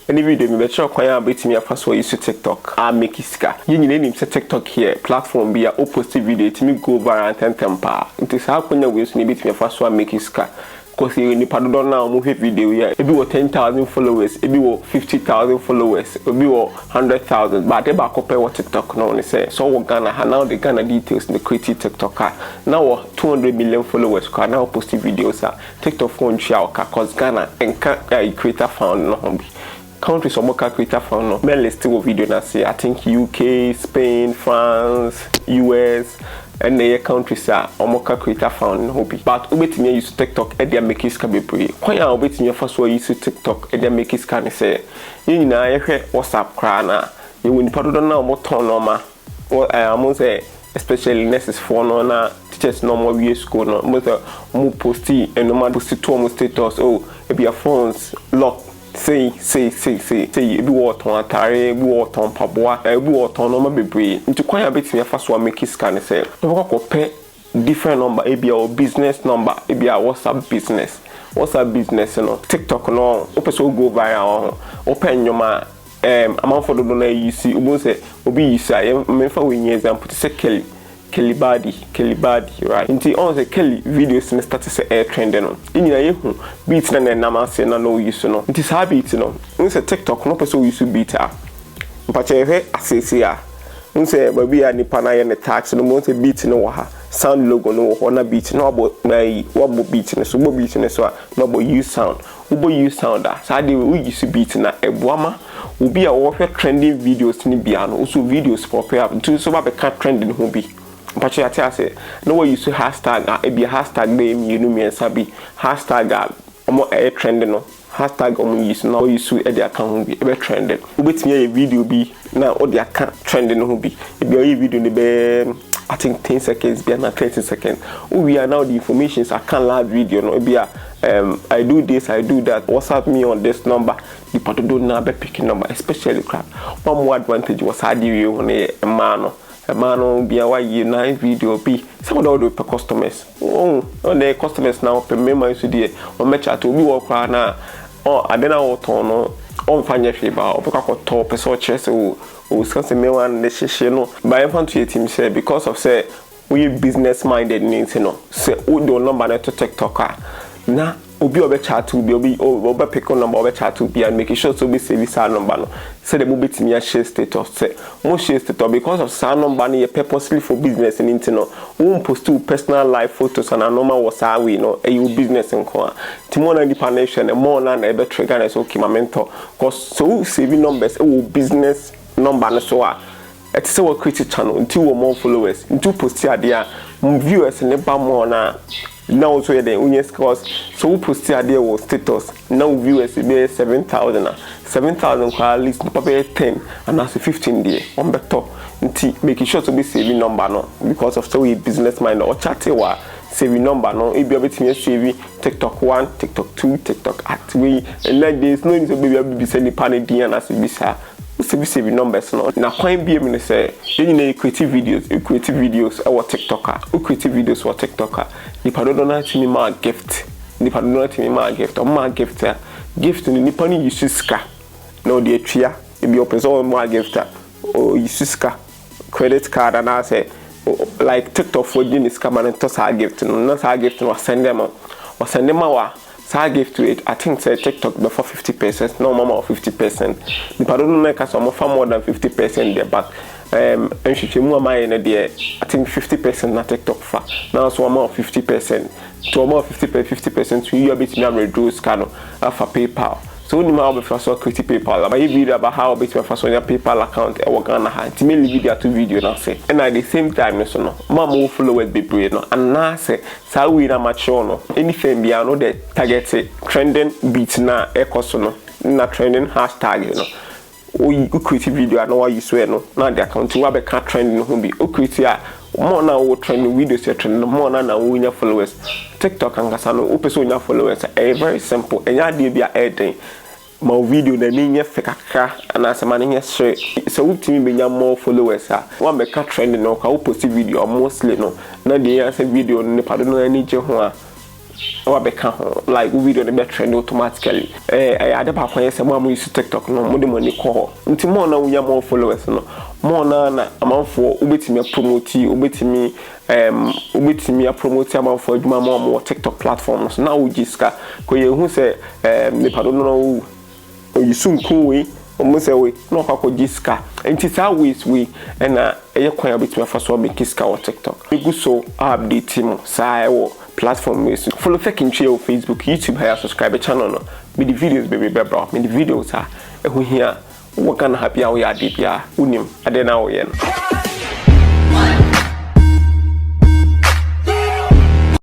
any video me better kwanya betimi afa so use TikTok a make iska yin name say TikTok here platform be a post video it me go viral and temper nti sa kwanya we so ne betimi afa so make iska cause you ni padodo na mo video here e be 10,000 followers e be 50,000 followers e be 100,000 but e ba ko pay what TikTok no say so we Ghana now the Ghana details the create TikTok now 200 million followers can now post videos TikTok phone share cause Ghana enka creator found no be countries some creator found no men list video na say I think UK, Spain, France, US and the countries are omoka creator found no be but ubetimi use TikTok e dey make iska bebre kwan ya ubetimi fa so use TikTok e dey make iska ne say yin na ye hwe WhatsApp kra na ye woni padodo na omo ton no ma I say especially nurses for no na teachers no more we school no mo posti and no ma posti to mo status oh e be your phones lock say e be what on atare be what on paboa e be what on no ma bebre nti kwan ya betimi afa so make scan say no ko pay different number e be your business number e be your WhatsApp business no TikTok no o person go viral open your ma amount for the donor you see you say obi you say me fa we example to say Kelly body right until on the Kelly videos in start to say air trend no inyina yehu beat na na ma say na no use no it is habit no say TikTok no person use beat mpache he asese a say baby a nipa na ye ne tax no mo say beat no wa ha sound logo no ho na beat no about my what beat no so beat no so no about use sound ubo use sound so dey we use beat na ebuama obi a wo hwe trending videos ni bia no so videos for pay up to so ba be trending ho bi mpachi ati say no we use hashtag e be hashtag name you know me sabi hashtag omo e trending no hashtag omo use no we use e dey account ho bi e be trending ubetimi e video bi na o dey account trending ho bi e be o video ni be I think 10 seconds be na 30 seconds we are now the informations I can live video no be I do this I do that WhatsApp me on this number the part do na be picking number especially crap one more advantage was how do you on a man be a why na video be some of the customers on the customers now per member so there on me chat obi work na adena oton no on fanya fiba obeka ko top person chese o scanse me wan ne hihye no by infant to team say because of say we business minded needs no say o do number na to TikTok na obi obe chat obi obe pick on number obe chat obi and make sure so be service number no say the mobile team share status say mo share status because of sa number na purposely for business in no won post to personal life photos and normal was how we know e you business nko timo na independence e more na e be trigger na so okay my mentor cause so saving numbers e business number na so it's say we create channel until we more followers until post here there viewers ne ba more na now so the unyes cause so we post here there was status now viewers be 7,000 kwa at least probably 10 and as 15 there on better until making sure to be saving number no because of so we business mind or chat wa saving number no e be able to save TikTok 1 TikTok 2 TikTok at we and like there's no need to be sending panic and as be save numbers no na kwan bi me say you creative videos our TikToker o creative videos for TikToker ni padodo na timi ma gift o ma gift ni nipa ni use ska no de atria e bi open so ma gift o use ska credit card and I say like TikTok for the ska man to sa gift no sa gift no send them wa so I give to it. I think say TikTok before 50%, no more 50%. The pardon make us far more than 50% there, but and she more my there. I think 50% na TikTok far. Now so more 50%. To more 50%, we a bit now reduce kind of for PayPal. So when you have first create PayPal, but video about how bit first on your PayPal account e work na hand. Me video to video now say. And at the same time so no, mama followers be brave no. And now say so we na match no. Anything be no the target trending beat na e so no. Na trending hashtag you know. We create video no why you swear no. Now the account we be can trending no be. O create more na wo trending videos trending more na wo nya followers. TikTok and Gasano, who person your followers are very simple. And ya dey be a my video na ninya fekaka and as a man share. So we team be more followers. One make a trend no ka post video mostly no. Na dey answer video ne pardon no any je ho a wa beka ho like video dey be trend automatically ade ba kwan yesa mo use TikTok no mo de money ko nti mo na wunya more followers no mo na amanfo obetimi promote obetimi promote amanfo aduma mo TikTok platform so na wo jiska ko ye hu se ne pado no oyisunku we almost away no kwako jiska nti sa ways we na eye kwan obetimi afa so make iska o TikTok we go so update mo sa wo platform ways follow techintwi on Facebook YouTube here subscribe the channel no with the videos baby bro me the videos ehu here what can happy how ya dey bia unim ade na wo ye no